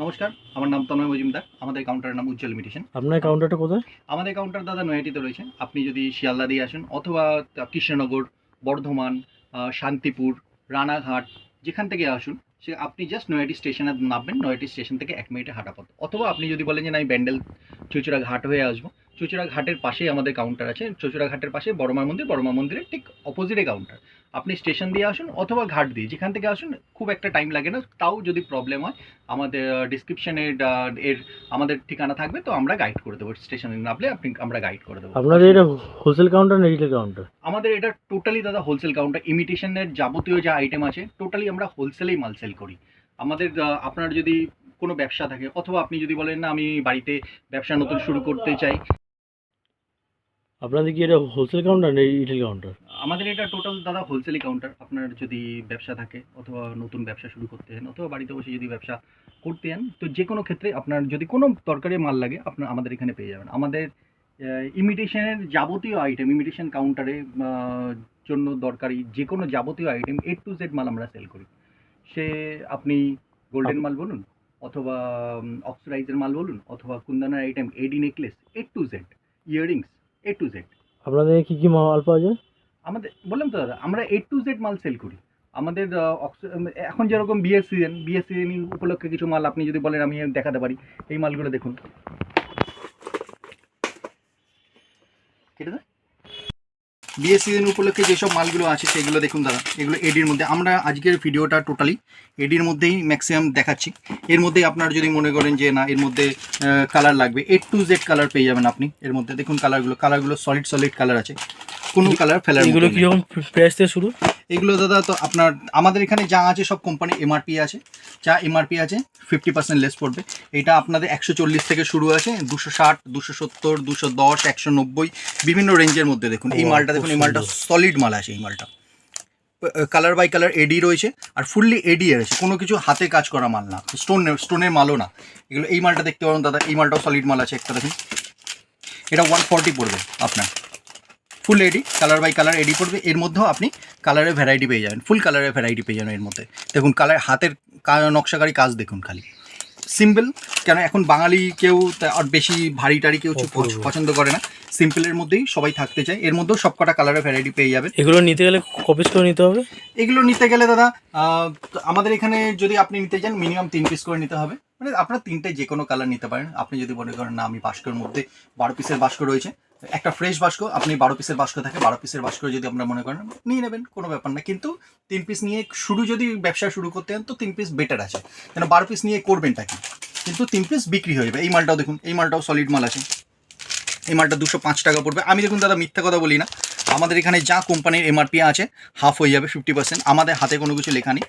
নমস্কার, আমার নাম তন্ময় মজুমদার। আমাদের কাউন্টারের নাম উজ্জ্বল ইমিটেশন। আপনার কাউন্টারটা কোথায়? আমাদের কাউন্টার দাদা নৈহাটিতে রয়েছে। আপনি যদি শিয়ালদা দিয়ে আসেন অথবা কৃষ্ণনগর, বর্ধমান, শান্তিপুর, রানাঘাট যেখান থেকে আসুন, সে আপনি জাস্ট নৈহাটি স্টেশনে নামবেন। নৈহাটি স্টেশন থেকে 1 মিনিটে হাঁটা পথ। অথবা আপনি যদি বলেন যে না আমি ব্যান্ডেল চুঁচুড়া ঘাট হয়ে আসবো, চুঁচুড়া ঘাটের পাশেই আমাদের কাউন্টার আছে। চুঁচুড়া ঘাটের পাশে বড়মার মন্দির, বড়মার মন্দিরের ঠিক অপোজিটে কাউন্টার। আপনি স্টেশন দিয়ে আসুন অথবা ঘাট দিয়ে যেখান থেকে আসুন, খুব একটা টাইম লাগে না। তাও যদি প্রবলেম হয় আমাদের ডিসক্রিপশনে এর আমাদের ঠিকানা থাকবে, তো আমরা গাইড করে দেবো। স্টেশনে নামলে আমরা গাইড করে দেবো। আপনাদের এটা হোলসেল কাউন্টার না রিটেল কাউন্টার? আমাদের এটা টোটালি দাদা হোলসেল কাউন্টার। ইমিটেশনের যাবতীয় যা আইটেম আছে টোটালি আমরা হোলসেলেই মাল সেল করি। আমাদের আপনার যদি কোনো ব্যবসা থাকে অথবা আপনি যদি বলেন না আমি বাড়িতে ব্যবসা নতুন শুরু করতে চাই, আপনাদের কি এটা হোলসেল কাউন্টার না রিটেল কাউন্টার? আমাদের এটা টোটাল দাদা হোলসেলই কাউন্টার। আপনার যদি ব্যবসা থাকে অথবা নতুন ব্যবসা শুরু করতে চান অথবা বাড়িতে বসে যদি ব্যবসা করতে চান, তো যে কোনো ক্ষেত্রে আপনার যদি কোনো দরকারি মাল লাগে আপনার আমাদের এখানে পেয়ে যাবেন। আমাদের ইমিটেশনের যাবতীয় আইটেম, ইমিটেশন কাউন্টারে জন্য দরকারি যে কোনো যাবতীয় আইটেম A to Z মাল আমরা সেল করি। সে আপনি গোল্ডেন মাল বলুন অথবা অক্সিডাইজের মাল বলুন অথবা কুন্দনের item, AD necklace, A to Z, earrings, A to Z। আপনাদের কি কি মাল পাওয়া যায়? আমাদের বললাম তো দাদা আমরা A to Z মাল সেল করি। আমাদের এখন যেরকম বিয়ের সিজন উপলক্ষে কিছু মাল আপনি যদি বলেন আমি দেখাতে পারি। এই মালগুলো দেখুন, কেটে দেয়। বিয়ের সিজন উপলক্ষে যেসব মালগুলো আছে সেগুলো দেখুন দাদা। এগুলো এডির মধ্যে আমরা আজকের ভিডিওটা টোটালি এডির মধ্যেই ম্যাক্সিমাম দেখাচ্ছি। এর মধ্যেই আপনার যদি মনে করেন যে না এর মধ্যে কালার লাগবে, A to Z কালার পেয়ে যাবেন আপনি। এর মধ্যে দেখুন কালারগুলো সলিড কালার আছে, কোনো কালার ফেলার এগুলো কীরকম প্রাইস থেকে শুরু? এগুলো দাদা তো আপনার আমাদের এখানে যা আছে সব কোম্পানি এমআরপি আছে। যা এমআরপি আছে 50% লেস পড়বে। এটা আপনাদের 140 থেকে শুরু আছে, 260, 270, 210, 190 বিভিন্ন রেঞ্জের মধ্যে। দেখুন এই মালটা, দেখুন এই মালটা সলিড মাল আছে। এই মালটা কালার বাই কালার এডি রয়েছে আর ফুললি এডি এর আছে, কোনো কিছু হাতে কাজ করা মাল না, স্টোনের মালও না এগুলো। এই মালটা দেখতে পারেন দাদা, এই মালটাও সলিড মাল আছে একটা। দেখুন এটা 140 পড়বে আপনার, ফুল এডি, কালার বাই কালার এডি পড়বে। এর মধ্যেও আপনি কালারের ভ্যারাইটি পেয়ে যাবেন, ফুল কালারের ভ্যারাইটি পেয়ে যাবেন এর মধ্যে। দেখুন কালার, হাতের নকশাকারী কাজ দেখুন, খালি সিম্পল। কেন এখন বাঙালি কেউ আর বেশি ভারী টারি কেউ পছন্দ করে না, সিম্পলের মধ্যেই সবাই থাকতে চায়। এর মধ্যেও সব কটা কালারের ভ্যারাইটি পেয়ে যাবেন। এগুলো নিতে গেলে কপিস করে নিতে হবে? এগুলো নিতে গেলে দাদা আমাদের এখানে যদি আপনি নিতে চান মিনিমাম 3 পিস করে নিতে হবে। মানে আপনার 3টে যে কোনো কালার নিতে পারেন। আপনি যদি মনে করেন না আমি বাস্কের মধ্যে 12 পিসের বাস্ক রয়েছে, একটা ফ্রেশ বাস্ক, আপনি 12 পিসের বাস্ক থাকে, 12 পিসের বাস্ক যদি আপনারা মনে করেন নিয়ে নেবেন, কোনো ব্যাপার না। কিন্তু 3 পিস নিয়ে যদি ব্যবসা শুরু করতে চান তো 3 পিস বেটার আছে, কেন 12 পিস নিয়ে করবেনটা কি, কিন্তু 3 পিস বিক্রি হয়ে যাবে। এই মালটাও দেখুন, এই মালটাও সলিড মাল আছে। এই মালটা 205 টাকা পড়বে। আমি দেখুন দাদা মিথ্যা কথা বলি না, আমাদের এখানে যা কোম্পানির এমআরপি আছে হাফ হয়ে যাবে, 50%। আমাদের হাতে কোনো কিছু লেখা নেই,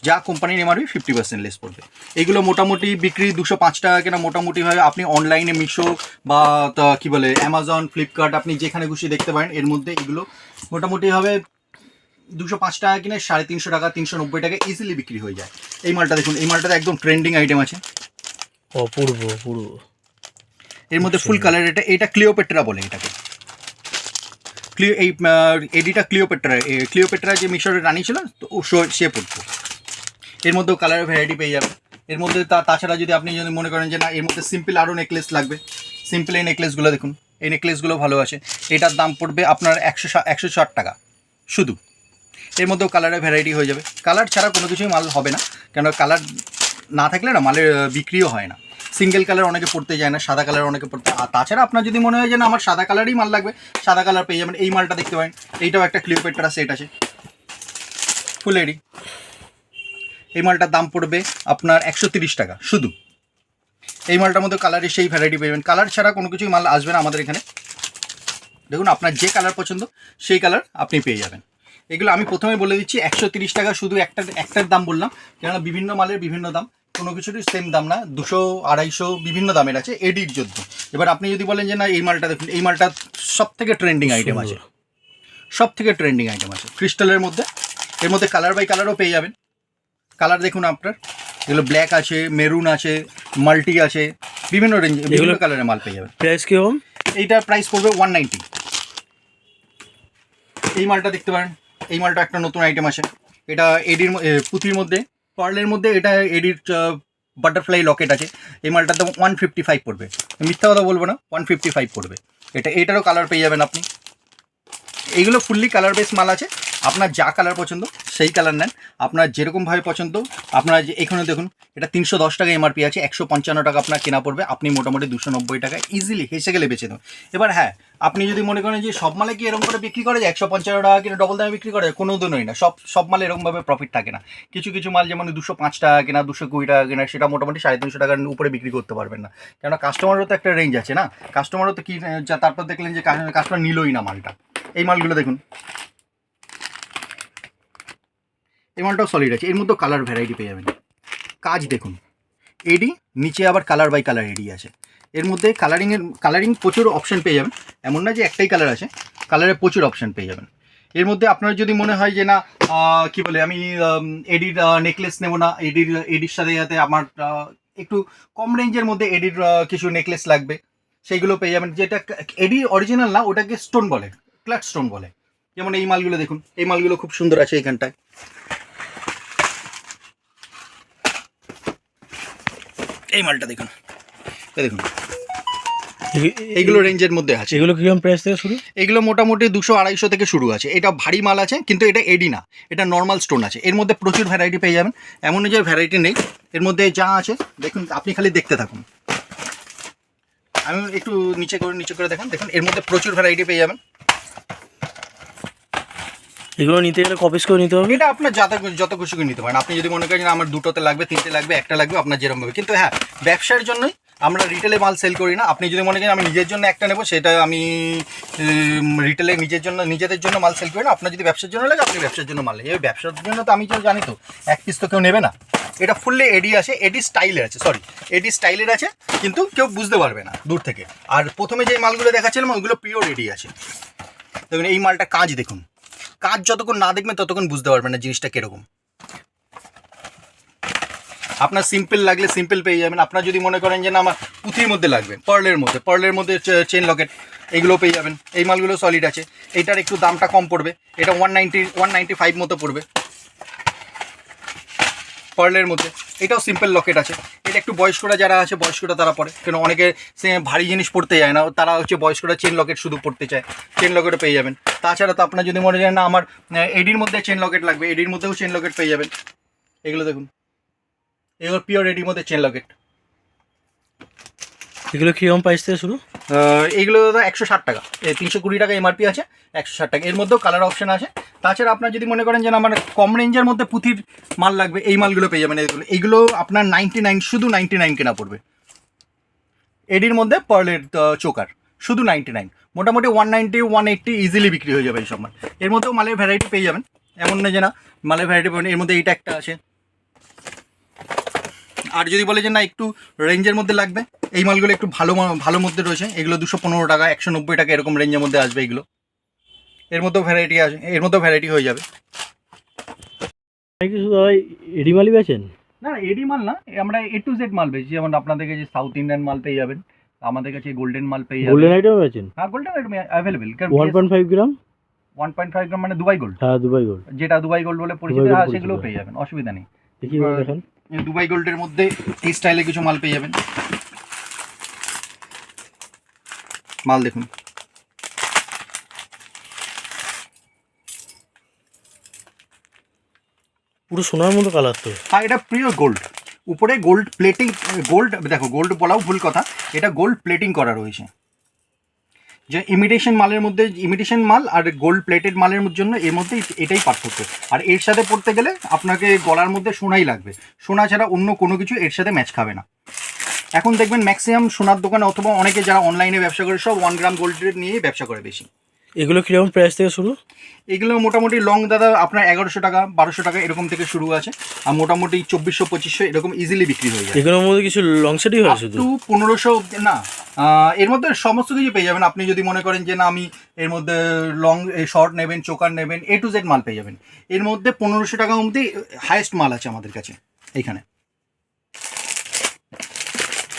যা কোম্পানির এমআরপি 50% লেস পড়বে। এগুলো মোটামুটি বিক্রি 205 টাকা কেনা মোটামুটিভাবে আপনি অনলাইনে মিশো বা কী বলে অ্যামাজন, ফ্লিপকার্ট, আপনি যেখানে খুশি দেখতে পারেন। এর মধ্যে এগুলো মোটামুটিভাবে 205 টাকা কিনে 350 টাকা, 390 টাকা ইজিলি বিক্রি হয়ে যায়। এই মালটা দেখুন, এই মালটাতে একদম ট্রেন্ডিং আইটেম আছে, অপূর্ব। এর মধ্যে ফুল কালার। এটা ক্লিওপেট্রা বলে এটাকে। এই এডিটা ক্লিওপেট্রা যে মিশরের রানী ছিল তো সে পড়তো। এর মধ্যেও কালারের ভ্যারাইটি পেয়ে যাবে। এর মধ্যে তাছাড়া যদি আপনি যদি মনে করেন যে না এর মধ্যে সিম্পল আরও নেকলেস লাগবে, সিম্পল এই নেকলেসগুলো দেখুন, এই নেকলেসগুলো ভালো আছে। এটার দাম পড়বে আপনার 160 টাকা শুধু। এর মধ্যেও কালারের ভ্যারাইটি হয়ে যাবে। কালার ছাড়া কোনো কিছুই মাল হবে না, কেন কালার না থাকলে না মালের বিক্রিও হয় না। সিঙ্গেল কালার অনেকে পড়তে যায় না, সাদা কালার অনেকে পড়তে। আর তাছাড়া আপনার যদি মনে হয় যে না আমার সাদা কালারই মাল লাগবে, সাদা কালার পেয়ে যাবেন। এই মালটা দেখতে পারেন, এইটাও একটা ক্লিওপেট্রা সেট আছে, ফুল এডি। এই মালটার দাম পড়বে আপনার 130 টাকা শুধু। এই মালটার মধ্যে কালারের সেই ভ্যারাইটি পেয়ে যাবেন। কালার ছাড়া কোনো কিছুই মাল আসবে না আমাদের এখানে। দেখুন আপনার যে কালার পছন্দ সেই কালার আপনি পেয়ে যাবেন। এগুলো আমি প্রথমে বলে দিচ্ছি 130 টাকা শুধু। একটার দাম বললাম, কেননা বিভিন্ন মালের বিভিন্ন দাম, কোনো কিছুরই সেম দাম না। 200, 250 বিভিন্ন দামের আছে এডির জন্য। এবার আপনি যদি বলেন যে না এই মালটা দেখুন, এই মালটা সব থেকে ট্রেন্ডিং আইটেম আছে, ক্রিস্টালের মধ্যে। এর মধ্যে কালার বাই কালারও পেয়ে যাবেন। কালার দেখুন আপনার, এগুলো ব্ল্যাক আছে, মেরুন আছে, মাল্টি আছে, বিভিন্ন রেঞ্জ বিভিন্ন কালারের মাল পেয়ে যাবেন। প্রাইস কীরকম? এইটার প্রাইস পড়বে 190। এই মালটা দেখতে পারেন, এই মালটা একটা নতুন আইটেম আছে। এটা এডির পুঁতির মধ্যে, পার্লের মধ্যে, এটা এডির বাটারফ্লাই লকেট আছে, এই মালটার দাম 155 পড়বে, মিথ্যা কথা বলবো না, 155 পড়বে। এটারও কালার পেয়ে যাবেন আপনি। এইগুলো ফুললি কালার বেস মাল আছে, আপনার যা কালার পছন্দ সেই কালার নেন, আপনার যেরকমভাবে পছন্দ। আপনার যে এখানে দেখুন, এটা 310 টাকা এমআরপি আছে, 155 টাকা আপনার কেনা পড়বে, আপনি মোটামুটি 290 টাকা ইজিলি হেসে গেলে বেচে দেবেন। এবার হ্যাঁ, আপনি যদি মনে করেন যে সব মালে কি এরকম করে বিক্রি করে যায় 155 টাকা কিনা ডবল দামে বিক্রি করে যায়, কোনো দিনই না। সব মালে এরকমভাবে প্রফিট থাকে না। কিছু কিছু মাল যেমন 205 টাকা কেনা, 220 টাকা কেনা, সেটা মোটামুটি 350 টাকার উপরে বিক্রি করতে পারবেন না, কেননা কাস্টমারও তো একটা রেঞ্জ আছে না। কাস্টমারও তো কি, তারপর দেখলেন যে কাস্টমার নিলই না মালটা। এই মালগুলো দেখুন, এই মালটাও সলিড আছে, এর মধ্যেও কালার ভ্যারাইটি পেয়ে যাবেন। কাজ দেখুন, এডি নিচে আবার কালার বাই কালার এডি আছে, এর মধ্যে কালারিং প্রচুর অপশান পেয়ে যাবেন। এমন না যে একটাই কালার আছে, কালারে প্রচুর অপশান পেয়ে যাবেন। এর মধ্যে আপনার যদি মনে হয় যে না কি বলে আমি এডির নেকলেস নেবো না, এডির সাথে যাতে আমার একটু কম রেঞ্জের মধ্যে এডির কিছু নেকলেস লাগবে, সেইগুলো পেয়ে যাবেন। যেটা এডি অরিজিনাল না, ওটাকে স্টোন বলে, ক্লাট স্টোন বলে। যেমন এই মালগুলো দেখুন, এই মালগুলো খুব সুন্দর আছে এইখানটায়। এই মালটা দেখুন, দেখুন এইগুলো রেঞ্জের মধ্যে আছে। এগুলো কিরকম প্রাইস থেকে শুরু? এগুলো মোটামুটি 200-250 থেকে শুরু আছে। এটা ভারী মাল আছে, কিন্তু এটা এডি না, এটা নর্মাল স্টোন আছে। এর মধ্যে প্রচুর ভ্যারাইটি পেয়ে যাবেন, এমন যে ভ্যারাইটি নেই। এর মধ্যে যা আছে দেখুন, আপনি খালি দেখতে থাকুন। আমি একটু নিচে করে দেখুন, এর মধ্যে প্রচুর ভ্যারাইটি পেয়ে যাবেন। এগুলো নিতে গেলে কপিস করে নিতে হবে? এটা আপনার যত খুশি করে নিতে পারেন। আপনি যদি মনে করেন আমার দুটোতে লাগবে, তিনটে লাগবে, একটা লাগবে, আপনার যেরকম হবে। কিন্তু হ্যাঁ, ব্যবসার জন্যই আমরা রিটেলে মাল সেল করি না। আপনি যদি মনে করেন আমি নিজের জন্য একটা নেবো, সেটা আমি রিটেলে নিজেদের জন্য মাল সেল করি না। আপনার যদি ব্যবসার জন্য লাগে, আপনি ব্যবসার জন্য মাল নেই। এই ব্যবসার জন্য তো আমি জানি তো এক পিস তো কেউ নেবে না। এটা ফুললি এডি আছে, এডি স্টাইলের আছে, কিন্তু কেউ বুঝতে পারবে না দূর থেকে। আর প্রথমে যে মালগুলো দেখাচ্ছিলাম ওইগুলো পিওর এডি আছে। দেখুন এই মালটা কাজ দেখুন, কাজ যতক্ষণ না দেখবেন ততক্ষণ বুঝতে পারবেন না জিনিসটা কিরকম। আপনার সিম্পল লাগলে সিম্পল পেয়ে যাবেন। আপনার যদি মনে করেন যে না আমার পুঁথির মধ্যে লাগবে, পার্লের মধ্যে চেন লকেট, এইগুলো পেয়ে যাবেন। এই মালগুলো সলিড আছে। এইটার একটু দামটা কম পড়বে, এটা 195 মতো পড়বে পার্লের মধ্যে। এটাও সিম্পল লকেট আছে। এটা একটু বয়স্করা যারা আছে, বয়স্করা তারা পরে, কেন অনেকে সে ভারী জিনিস পড়তে যায় না, তারা হচ্ছে বয়স্করা চেন লকেট শুধু পড়তে চায়, চেন লকেটও পেয়ে যাবেন। তাছাড়া তো আপনার যদি মনে হয় না আমার এডির মধ্যে চেন লকেট লাগবে, এডির মধ্যেও চেন লকেট পেয়ে যাবেন। এগুলো দেখুন, এগুলো পিওর এডির মধ্যে চেন লকেট। এগুলো কীরকম প্রাইস থেকে শুরু? এইগুলো দাদা 160 টাকা, 320 টাকা এমআরপি আছে, 160 টাকা। এর মধ্যেও কালার অপশন আছে। তাছাড়া আপনার যদি মনে করেন যে আমার কম রেঞ্জের মধ্যে পুঁথির মাল লাগবে, এই মালগুলো পেয়ে যাবেন। এইগুলো আপনার 99, শুধু 99 কেনা পড়বে। এডির মধ্যে পার্লের চোকার শুধু 99, মোটামুটি 190, 180 ইজিলি বিক্রি হয়ে যাবে এই সব মাল। এর মধ্যেও মালের ভ্যারাইটি পেয়ে যাবেন, এমন না যে না মালের ভ্যারাইটি পাবেন। এর মধ্যে এইটা একটা আছে। আর যদি বলে যে না একটু রেঞ্জের মধ্যে লাগবে, এই মালগুলো একটু ভালো মধ্যে রয়েছে। এগুলো 215 টাকা, 190 টাকা এরকম রেঞ্জের মধ্যে আসবে এগুলো। এর মধ্যেও ভ্যারাইটি আছে, এর মধ্যেও ভ্যারাইটি হয়ে যাবে। কিছু এডি মালই বেচেন? না এডি মাল না, আমরা A to Z মাল বেচি। যেমন আপনাদের কাছে সাউথ ইন্ডিয়ান মাল পেয়ে যাবেন, আমাদের কাছে গোল্ডেন মাল পেয়ে যাবেন। গোল্ডেন আইটেম বেচেন? হ্যাঁ, golden item available. 1.5 gram? 1.5 gram মানে দুবাই গোল্ড। হ্যাঁ, দুবাই গোল্ড, যেটা দুবাই গোল্ড বলে পরিচিত, হ্যাঁ সেগুলো পেয়ে যাবেন, অসুবিধা নেই। দেখি দেখেন। দুবাই গোল্ডের মধ্যে এই স্টাইলে কিছু মাল পেয়ে যাবেন। মাল দেখুন, পুরো সোনার মতো কালার তো। হ্যাঁ এটা পিওর গোল্ড, উপরে গোল্ড প্লেটিং, গোল্ড দেখো, গোল্ড বলাও ভুল কথা, এটা গোল্ড প্লেটিং করা রয়েছে। যে ইমিটেশন মালের মধ্যে, ইমিটেশন মাল আর গোল্ড প্লেটেড মালের জন্য এর মধ্যে এটাই পার্থক্য। আর এর সাথে পড়তে গেলে আপনাকে গলার মধ্যে সোনাই লাগবে, সোনা ছাড়া অন্য কোনো কিছু এর সাথে ম্যাচ খাবে না। এখন দেখবেন ম্যাক্সিমাম সোনার দোকানে অথবা অনেকে যারা অনলাইনে ব্যবসা করে সব 1 গ্রাম গোল্ডের নিয়েই ব্যবসা করে বেশি। এগুলো কীরকম প্রাইস থেকে শুরু? এগুলো মোটামুটি লং দাদা আপনার 1100 টাকা, 1200 টাকা এরকম থেকে শুরু আছে, আর মোটামুটি 2400, 2500 এরকম ইজিলি বিক্রি হয়ে যায়। এগুলোর মধ্যে কিছু লং সেটই হয় শুধু? 1500 না, এর মধ্যে সমস্ত কিছু পেয়ে যাবেন। আপনি যদি মনে করেন যে না আমি এর মধ্যে লং শর্ট নেবেন, চোকার নেবেন, A to Z মাল পেয়ে যাবেন। এর মধ্যে 1500 টাকার মধ্যে হাইয়েস্ট মাল আছে আমাদের কাছে এইখানে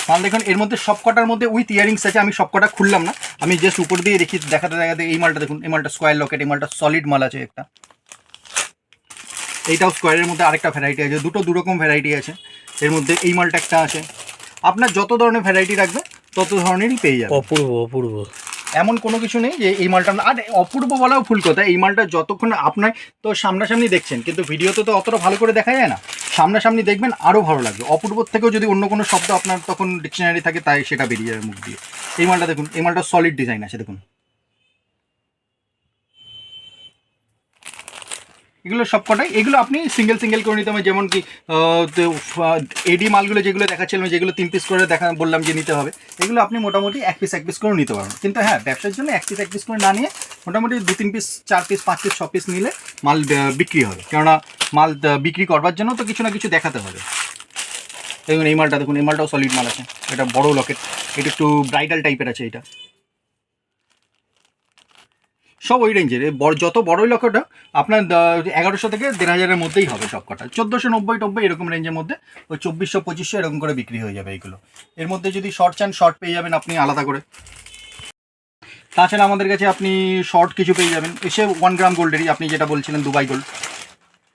মাল দেখুন। এর মধ্যে সবকটার মধ্যে উইথ ইয়ারিংস আছে, আমি সবকটা খুললাম না, আমি জাস্ট উপর দিয়ে দেখাতে এই মালটা দেখুন। এই মালটা স্কোয়ার লকেট, এই মালটা সলিড মাল আছে একটা। এইটাও স্কোয়ারের মধ্যে আরেকটা ভ্যারাইটি আছে, দুটো দুরকম ভ্যারাইটি আছে। এর মধ্যে এই মালটা একটা আছে। আপনার যত ধরনের ভ্যারাইটি রাখবে তত ধরনেরই পেয়ে যাবে। অপূর্ব অপূর্ব। এমন কোনো কিছু নেই যে এই মালটা আর অপূর্ব বলাও ভুল কথা। এই মালটা যতক্ষণ আপনার তো সামনাসামনি দেখছেন, কিন্তু ভিডিওতে তো অতটা ভালো করে দেখা যায় না, সামনাসামনি দেখবেন আরও ভালো লাগবে। অপূর্বর থেকেও যদি অন্য কোনো শব্দ আপনার তখন ডিকশনারি থাকে তাই সেটা বেরিয়ে যাবে মুখ দিয়ে। এই মালটা দেখুন, এই মালটা সলিড ডিজাইন আছে দেখুন। এগুলো সব কটাই, এগুলো আপনি সিঙ্গেল সিঙ্গেল করে নিতে হবে। যেমন কি এডি মালগুলো যেগুলো দেখাচ্ছিলাম, যেগুলো 3 পিস করে বললাম যে নিতে হবে, এগুলো আপনি মোটামুটি এক পিস করে নিতে পারবেন। কিন্তু হ্যাঁ, ব্যবসার জন্য এক পিস করে না নিয়ে মোটামুটি 2-3 পিস 4 পিস 5 পিস 6 পিস নিলে মাল বিক্রি হবে। কেননা মাল বিক্রি করবার জন্য তো কিছু না কিছু দেখাতে হবে। দেখুন এই মালটা দেখুন, এই মালটাও সলিড মাল আছে। এটা বড় লকেট, এটা একটু ব্রাইডাল টাইপের আছে। এটা সব ওই রেঞ্জের, যত বড়ই লকেটটা আপনার 1100 থেকে 1500-এর মধ্যেই হবে সব কটা। 1490-90 এরকম রেঞ্জের মধ্যে ওই 2400-2500 এরকম করে বিক্রি হয়ে যাবে এইগুলো। এর মধ্যে যদি শর্ট চান, শর্ট পেয়ে যাবেন আপনি আলাদা করে। তাছাড়া আমাদের কাছে আপনি শর্ট কিছু পেয়ে যাবেন, এসে 1 গ্রাম গোল্ডেরই, আপনি যেটা বলছিলেন দুবাই গোল্ড।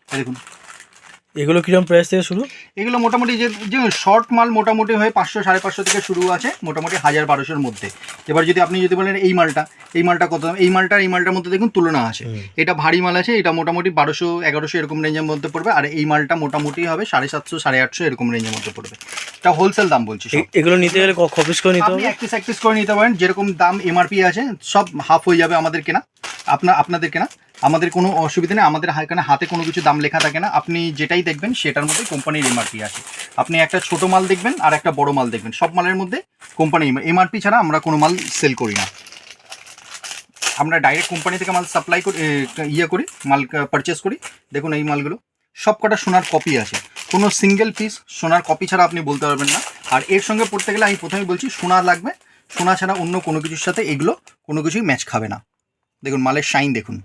দেখুন এগুলো কিরকম প্রাইস থেকে শুরু? এগুলো মোটামুটি যে শর্ট মাল মোটামুটি হয়ে 500-550 থেকে শুরু আছে, মোটামুটি 1000-1200-এর মধ্যে। এবার যদি আপনি যদি বলেন এই মালটা কত, এই মালটার মধ্যে দেখুন তুলনা আছে। এটা ভারী মাল আছে, এটা মোটামুটি 1200-1100 এরকম রেঞ্জের মধ্যে পড়বে। আর এই মালটা মোটামুটি হবে 750-850 এরকম রেঞ্জের মধ্যে পড়বে। এটা হোলসেল দাম বলছি। এগুলো নিতে গেলে কপিস করে নিতে হবে? আপনি এক পিস করে নিতে পারেন, যেরকম দাম এমআরপি আছে সব হাফ হয়ে যাবে আমাদের কেনা, আপনাদের কেনা। আমাদের কোনো অসুবিধা নেই, আমাদের এখানে হাতে কোনো কিছু দাম লেখা থাকে না। আপনি যেটাই দেখবেন সেটার মধ্যে কোম্পানির এমআরপি আছে। আপনি একটা ছোট মাল দেখবেন আর একটা বড় মাল দেখবেন, সব মালের মধ্যে কোম্পানি এমআরপি ছাড়া আমরা কোনো মাল সেল করি না। আমরা ডাইরেক্ট কোম্পানি থেকে মাল সাপ্লাই করি, করি, মাল পারচেস করি। দেখুন এই মালগুলো সব কটা সোনার কপি আছে, কোনো সিঙ্গেল পিস সোনার কপি ছাড়া আপনি বলতে পারবেন না। আর এর সঙ্গে পড়তে গেলে আমি প্রথমেই বলছি সোনা লাগবে, সোনা ছাড়া অন্য কোনো কিছুর সাথে এগুলো কোনো কিছুই ম্যাচ খাবে না। দেখুন মালের শাইন দেখুন।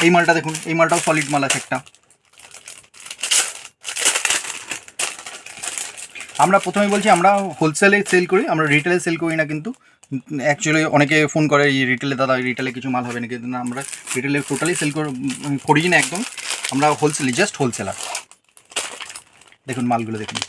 এই মালটা দেখুন, এই মালটাও সলিড মাল আছে একটা। আমরা প্রথমে বলছি আমরা হোলসেলে সেল করি, আমরা রিটেলে সেল করি না। কিন্তু অ্যাকচুয়ালি অনেকে ফোন করে এই রিটেলে, দাদা রিটেলে কিছু মাল হবে না, কিন্তু না, আমরা রিটেলে টোটালি সেল করি না একদম। আমরা হোলসেলে, জাস্ট হোলসেলার। দেখুন মালগুলো দেখুন।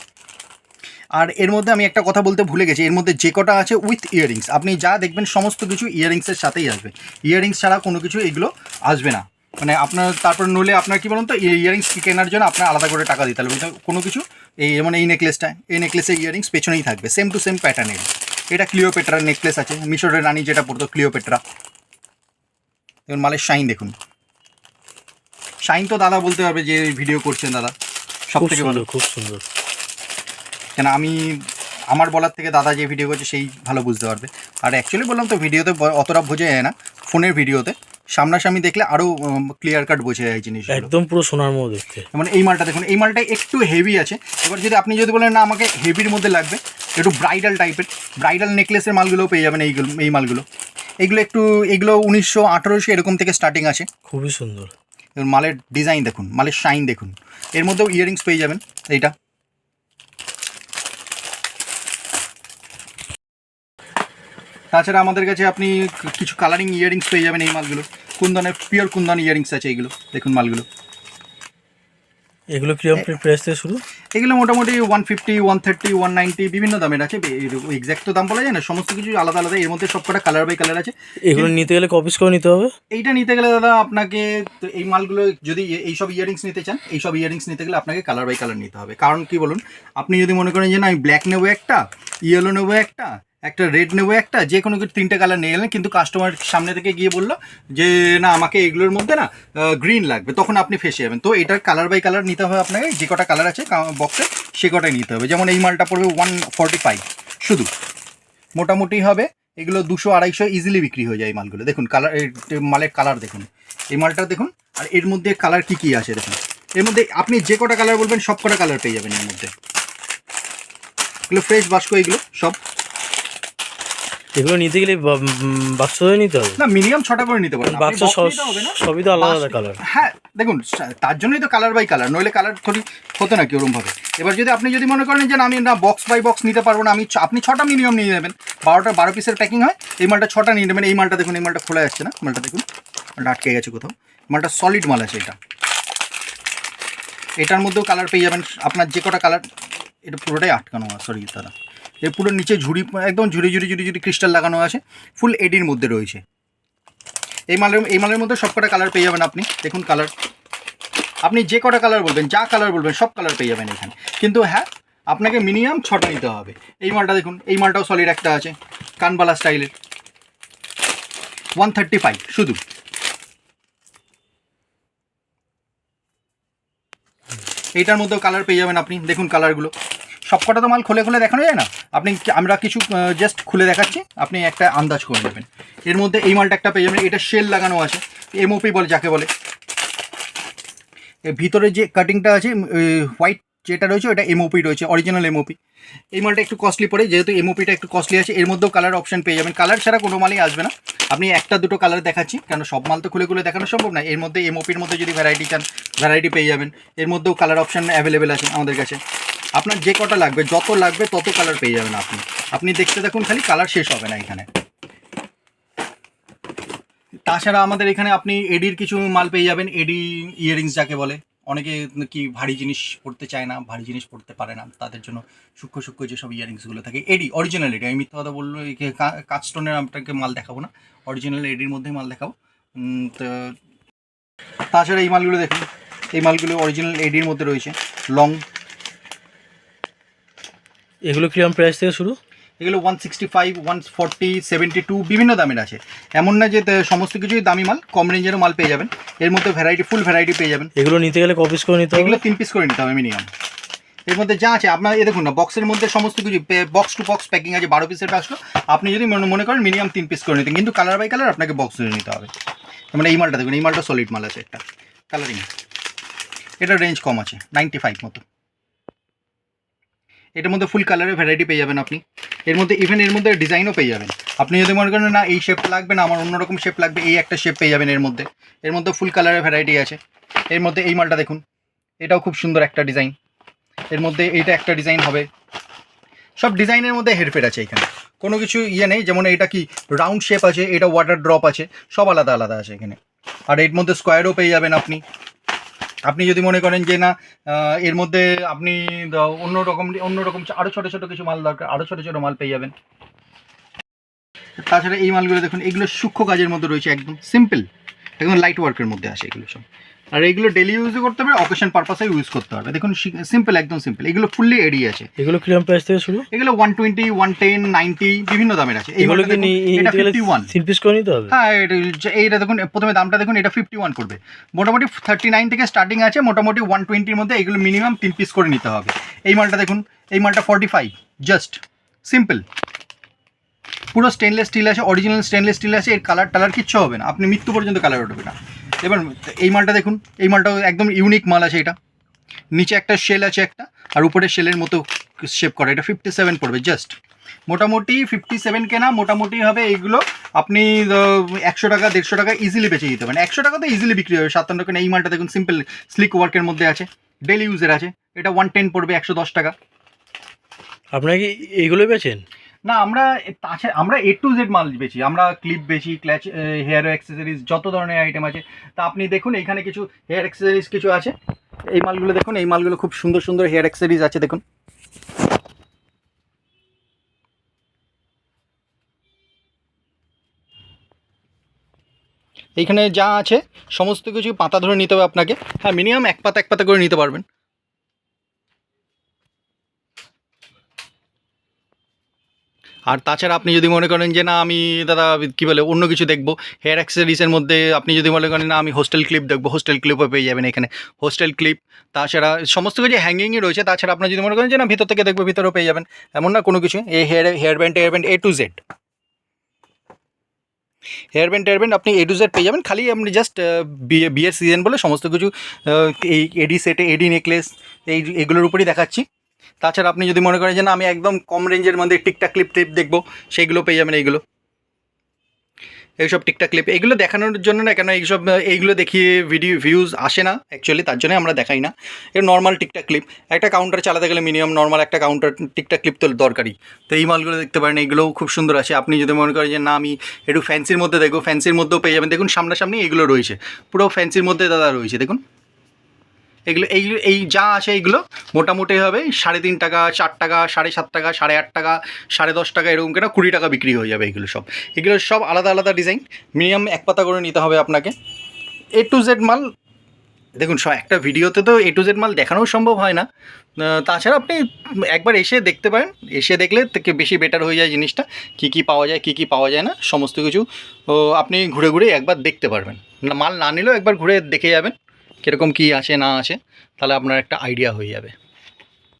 আর এর মধ্যে আমি একটা কথা বলতে ভুলে গেছি, এর মধ্যে যে কটা আছে উইথ ইয়ারিংস, আপনি যা দেখবেন সমস্ত কিছু ইয়ারিংসের সাথেই আসবে। ইয়ারিংস ছাড়া কোনো কিছু এগুলো আসবে না। মানে আপনার তারপর নইলে আপনার কী বলুন তো, ইয়ারিংস কেনার জন্য আপনার আলাদা করে টাকা দিতে হবে কোনো কিছু। এই যেমন এই নেকলেসটা, এই নেকলেসের ইয়ারিংস পেছনেই থাকবে সেম টু সেম প্যাটার্নের। এটা ক্লিওপেট্রার নেকলেস আছে, মিশরের রানী যেটা পড়তো ক্লিওপেট্রা। দেখুন মালের শাইন দেখুন। শাইন তো দাদা বলতে পারবে যে ভিডিও করছেন দাদা, সব থেকে ভালো। খুব সুন্দর। কেন আমার বলার থেকে দাদা যে ভিডিও করছে সেই ভালো বুঝতে পারবে। আর অ্যাকচুয়ালি বললাম তো ভিডিওতে অতটা বোঝা যায় না, ফোনের ভিডিওতে সামনাসামনি দেখলে আরও ক্লিয়ার কাট বোঝা যায় জিনিস, একদম পুরো সোনার মতো দেখতে। মানে এই মালটা দেখুন, এই মালটা একটু হেভি আছে। এবার যদি আপনি যদি বলেন না আমাকে হেভির মধ্যে লাগবে, একটু ব্রাইডাল টাইপের, ব্রাইডাল নেকলেসের মালগুলোও পেয়ে যাবেন। এই মালগুলো এগুলো 1900-1800 এরকম থেকে স্টার্টিং আছে। খুবই সুন্দর। মালের ডিজাইন দেখুন, মালের শাইন দেখুন। এর মধ্যেও ইয়ারিংস পেয়ে যাবেন। এইটা তাছাড়া আমাদের কাছে আপনি কিছু কালারিং ইয়ারিংস পেয়ে যাবেন। এই মালগুলো কুন্দনের, পিওর কুন্দন ইয়ারিংস আছে এইগুলো। দেখুন মালগুলো, এগুলো কিরকম প্রাইস থেকে শুরু? এগুলো মোটামুটি 150, 130, 190 বিভিন্ন দামের আছে। এক্স্যাক্ট তো দাম বলা যায় না, সমস্ত কিছু আলাদা আলাদা। এর মধ্যে সবকটা কালার বাই কালার আছে। এগুলো নিতে গেলে কপিস করে নিতে হবে? এইটা নিতে গেলে দাদা আপনাকে এই মালগুলো যদি এইসব ইয়ারিংস নিতে চান, এইসব ইয়ারিংস নিতে গেলে আপনাকে কালার বাই কালার নিতে হবে। কারণ কি বলুন, আপনি যদি মনে করেন যে না আমি ব্ল্যাক নেবো, একটা ইয়েলো নেবো, একটা রেড নেবো, একটা যে কোনো 3টে কালার নিয়ে গেলেন, কিন্তু কাস্টমার সামনে থেকে গিয়ে বললো যে না আমাকে এগুলোর মধ্যে না গ্রিন লাগবে, তখন আপনি ফেসে যাবেন। তো এটার কালার বাই কালার নিতে হবে আপনাকে, যে কটা কালার আছে বক্সে সে কটাই নিতে হবে। যেমন এই মালটা পড়বে 145 শুধু, মোটামুটি হবে এগুলো 200-250 ইজিলি বিক্রি হয়ে যায় এই মালগুলো। দেখুন কালার, মালের কালার দেখুন, এই মালটা দেখুন। আর এর মধ্যে কালার কি আছে দেখুন, এর মধ্যে আপনি যে কটা কালার বলবেন সব কটা কালার পেয়ে যাবেন এর মধ্যে। এগুলো ফ্রেশ বাস্ক, এগুলো সব। এগুলো নিতে গেলে বাক্স ধরে নিতে হবে? না, মিনিমাম 6টা করে নিতে পারেন। বাক্স সবই তো আলাদা আলাদা কালার। হ্যাঁ দেখুন, তার জন্যই তো কালার বাই কালার, নইলে কালার থোড়ি হতো না কি ওরমভাবে। এবার যদি আপনি যদি মনে করেন যে আমি না বক্স বাই বক্স নিতে পারবো না, আপনি 6টা মিনিমাম নিয়ে নেবেন। 12 পিসের প্যাকিং হয়, এই মালটা 6টা নিয়ে নেবেন। এই মালটা দেখুন, এই মালটা খোলা যাচ্ছে না, মালটা দেখুন, মালটা আটকে গেছে কোথাও। মালটা সলিড মাল আছে এটা। এটার মধ্যেও কালার পেয়ে যাবেন আপনার যে কটা কালার। এটা পুরোটাই আটকানো আছে, সরি দাদা, এর পুরো নিচে ঝুড়ি একদম ঝুড়ি ক্রিস্টাল লাগানো আছে, ফুল এডির মধ্যে রয়েছে। এই মালের মধ্যে সব কটা কালার পেয়ে যাবেন আপনি। দেখুন কালার, আপনি যে কটা কালার বলবেন, যা কালার বলবেন সব কালার পেয়ে যাবেন এখানে। কিন্তু হ্যাঁ, আপনাকে মিনিমাম 6টা নিতে হবে। এই মালটা দেখুন, এই মালটাও সলিড একটা আছে, কানবালা স্টাইলের, 135 শুধু। এইটার মধ্যেও কালার পেয়ে যাবেন আপনি। দেখুন কালারগুলো, সব কটা তো মাল খুলে খুলে দেখানো যায় না, আমরা কিছু জাস্ট খুলে দেখাচ্ছি, আপনি একটা আন্দাজ করে নেবেন। এর মধ্যে এই মালটা একটা পেয়ে যাবেন, এটা শেল লাগানো আছে, এমওপি বলে যাকে বলে। এর ভিতরে যে কাটিংটা আছে হোয়াইট যেটা রয়েছে ওটা এমওপি রয়েছে, অরিজিনাল এমওপি। এই মালটা একটু কস্টলি পড়ে, যেহেতু এমওপিটা একটু কস্টলি আছে। এর মধ্যেও কালার অপশন পেয়ে যাবেন, কালার ছাড়া কোনো মালই আসবে না। আপনি একটা দুটো কালার দেখাচ্ছি, কারণ সব মাল তো খুলে খুলে দেখানো সম্ভব না। এর মধ্যে এমওপির মধ্যে যদি ভ্যারাইটি চান, ভ্যারাইটি পেয়ে যাবেন। এর মধ্যেও কালার অপশান অ্যাভেলেবেল আছে আমাদের কাছে। আপনার যে কটা লাগবে, যত লাগবে তত কালার পেয়ে যাবেন আপনি দেখতে দেখুন, খালি কালার শেষ হবে না এখানে। তাছাড়া আমাদের এখানে আপনি এডির কিছু মাল পেয়ে যাবেন, এডি ইয়াররিংস যাকে বলে। অনেকে কি ভারী জিনিস পড়তে চায় না, ভারী জিনিস পড়তে পারে না, তাদের জন্য সূক্ষ্ম সূক্ষ্ম যেসব ইয়াররিংসগুলো থাকে, এডি অরিজিনাল এডি। আমি মিথ্যা কথা বললো, কাস্টনের আপনাকে মাল দেখাবো না, অরিজিনাল এডির মধ্যেই মাল দেখাবো। তো তাছাড়া এই মালগুলো দেখুন, এই মালগুলো অরিজিনাল এডির মধ্যে রয়েছে, লং। এগুলো কিরকম প্রাইস থেকে শুরু? এগুলো 165, 140, 72 বিভিন্ন দামের আছে। এমন না যে সমস্ত কিছুই দামি মাল, কম রেঞ্জেরও মাল পেয়ে যাবেন। এর মধ্যে ভ্যারাইটি, ফুল ভ্যারাইটি পেয়ে যাবেন। এগুলো নিতে গেলে কপিস করে নিতে হবে? এগুলো 3 পিস করে নিতে হবে মিনিমাম। এর মধ্যে যা আছে আপনার, এ দেখুন না, বক্সের মধ্যে সমস্ত কিছু বক্স টু বক্স প্যাকিং আছে, 12 পিসের আসলো। আপনি যদি মনে করেন মিনিমাম 3 পিস করে নিতেন, কিন্তু কালার বাই কালার আপনাকে বক্স করে নিতে হবে। মানে এই মালটা দেখুন, এই মালটা সলিড মাল আছে একটা কালারিং, এটা রেঞ্জ কম আছে 95 মতো। এটার মধ্যে ফুল কালারের ভ্যারাইটি পেয়ে যাবেন আপনি। এর মধ্যে ইভেন এর মধ্যে ডিজাইনও পেয়ে যাবেন। আপনি যদি মনে করেন না এই শেপটা লাগবে না, আমার অন্যরকম শেপ লাগবে, এই একটা শেপ পেয়ে যাবেন এর মধ্যে। এর মধ্যে ফুল কালারের ভ্যারাইটি আছে। এর মধ্যে এই মালটা দেখুন, এটাও খুব সুন্দর একটা ডিজাইন। এর মধ্যে এইটা একটা ডিজাইন হবে। সব ডিজাইনের মধ্যে হেরফের আছে এখানে, কোনো কিছু ইয়ে নেই। যেমন এটা কি রাউন্ড শেপ আছে, এটা ওয়াটার ড্রপ আছে, সব আলাদা আলাদা আছে এখানে। আর এর মধ্যে স্কোয়ারও পেয়ে যাবেন আপনি যদি মনে করেন যে না এর মধ্যে আপনি অন্যরকম আরও ছোটো ছোটো কিছু মাল দরকার, আরও ছোটো ছোটো মাল পেয়ে যাবেন। তাছাড়া এই মালগুলো দেখুন, এগুলো সূক্ষ্ম কাজের মধ্যে রয়েছে, একদম সিম্পল, একদম লাইট ওয়ার্কের মধ্যে আসে এগুলো সব। আর এগুলো ডেলি ইউজও করতে পারবে, অকেশন পারপাসে ইউজ করতে পারবে। দেখুন সিম্পল, একদম সিম্পল। এগুলো ফুললি এডি আছে। এগুলো কিরকম প্রাইস থেকে শুরু? এগুলো 120, 110, 90 বিভিন্ন দামের আছে। এগুলো কি এটা 51 3 পিস করে নিতে হবে? হ্যাঁ, এইটা দেখুন, প্রথমে দামটা দেখুন, এটা 51 করবে। মোটামুটি 39 থেকে স্টার্টিং আছে, মোটামুটি 120-র মধ্যে। এগুলো মিনিমাম 3 পিস করে নিতে হবে। এই মালটা দেখুন, এই মালটা 45, জাস্ট সিম্পল, পুরো স্টেনলেস স্টিল আছে, অরিজিনাল স্টেনলেস স্টিল আছে। এর কালার কিচ্ছু হবে না, আপনি মৃত্যু পর্যন্ত কালার উঠবে না। এবার এই মালটা দেখুন, এই মালটাও একদম ইউনিক মাল আছে। এটা নিচে একটা শেল আছে একটা, আর উপরে শেলের মতো শেপ করা। এটা 57 পড়বে জাস্ট, মোটামুটি 57 কেনা মোটামুটি হবে। এইগুলো আপনি 100 টাকা 150 টাকা ইজিলি বেঁচে দিতে পারেন। 100 টাকা তো ইজিলি বিক্রি হবে 57 কেনা। এই মালটা দেখুন, সিম্পল স্লিক ওয়ার্কের মধ্যে আছে, ডেলি ইউজের আছে। এটা 110 পড়বে, 110 টাকা। আপনারা কি এইগুলোই বেচেন? না, আমরা A to Z মাল বেচি। আমরা ক্লিপ বেচি, ক্ল্যাচ, হেয়ার অ্যাক্সেসরিজ, যত ধরনের আইটেম আছে। তা আপনি দেখুন, এখানে কিছু হেয়ার অ্যাক্সেসরিজ কিছু আছে। এই মালগুলো দেখুন, এই মালগুলো খুব সুন্দর সুন্দর হেয়ার অ্যাক্সেসরিজ আছে দেখুন। এইখানে যা আছে সমস্ত কিছু পাতা ধরে নিতে হবে আপনাকে। হ্যাঁ, মিনিমাম এক পাতা করে নিতে পারবেন। আর তাছাড়া আপনি যদি মনে করেন যে না আমি দাদা কী বলে অন্য কিছু দেখবো, হেয়ার অ্যাক্সেসরিজের মধ্যে আপনি যদি মনে করেন না আমি হোস্টেল ক্লিপ দেখবো, হোস্টেল ক্লিপও পেয়ে যাবেন এখানে। হোস্টেল ক্লিপ, তাছাড়া সমস্ত কিছু হ্যাঙ্গিংই রয়েছে। তাছাড়া আপনি যদি মনে করেন যে না ভিতর থেকে দেখবো, ভিতরেও পেয়ে যাবেন। এমন না কোনো কিছু। এই hair band A to Z, hair band আপনি A to Z পেয়ে যাবেন। খালি আপনি জাস্ট বিয়ের সিজন বলে সমস্ত কিছু এই এডি সেটে, এডি নেকলেস, এইগুলোর উপরই দেখাচ্ছি। তাছাড়া আপনি যদি মনে করেন যে না আমি একদম কম রেঞ্জের মধ্যে টিকটাক ক্লিপ দেখবো, সেইগুলো পেয়ে যাবেন। এইসব টিকটাক ক্লিপ এগুলো দেখানোর জন্য না, কেন এইগুলো দেখিয়ে ভিউজ আসে না অ্যাকচুয়ালি, তার জন্য আমরা দেখাই না। এর নর্মাল টিকটাক ক্লিপ একটা কাউন্টার চালাতে গেলে মিনিমাম নর্মাল একটা কাউন্টার টিকটাক ক্লিপ তো দরকারই। তো এই মালগুলো দেখতে পারেন, এইগুলোও খুব সুন্দর আছে। আপনি যদি মনে করেন যে না আমি একটু ফ্যান্সির মধ্যে দেখবো, ফ্যান্সির মধ্যেও পেয়ে যাবেন। দেখুন সামনাসামনি এগুলো রয়েছে, পুরো ফ্যান্সির মধ্যে দাদা রয়েছে। দেখুন এই যা আছে এইগুলো মোটামুটি হবে 3.5 টাকা, 4 টাকা, 7.5 টাকা, 8.5 টাকা, 10.5 টাকা, এরকম কেনা 20 টাকা বিক্রি হয়ে যাবে। এগুলো সব আলাদা আলাদা ডিজাইন, মিনিমাম 1 পাতা করে নিতে হবে আপনাকে। A to Z মাল দেখুন, একটা ভিডিওতে তো A to Z মাল দেখানো সম্ভব হয় না, তাছাড়া আপনি একবার এসে দেখতে পারেন, এসে দেখলে থেকে বেশি বেটার হয়ে যায় জিনিসটা, কী কী পাওয়া যায় কী কী পাওয়া যায় না সমস্ত কিছু আপনি ঘুরে ঘুরে একবার দেখতে পারবেন। মাল না নিলেও একবার ঘুরে দেখে যাবেন কীরকম কী আছে না আছে, তাহলে আপনার একটা আইডিয়া হয়ে যাবে।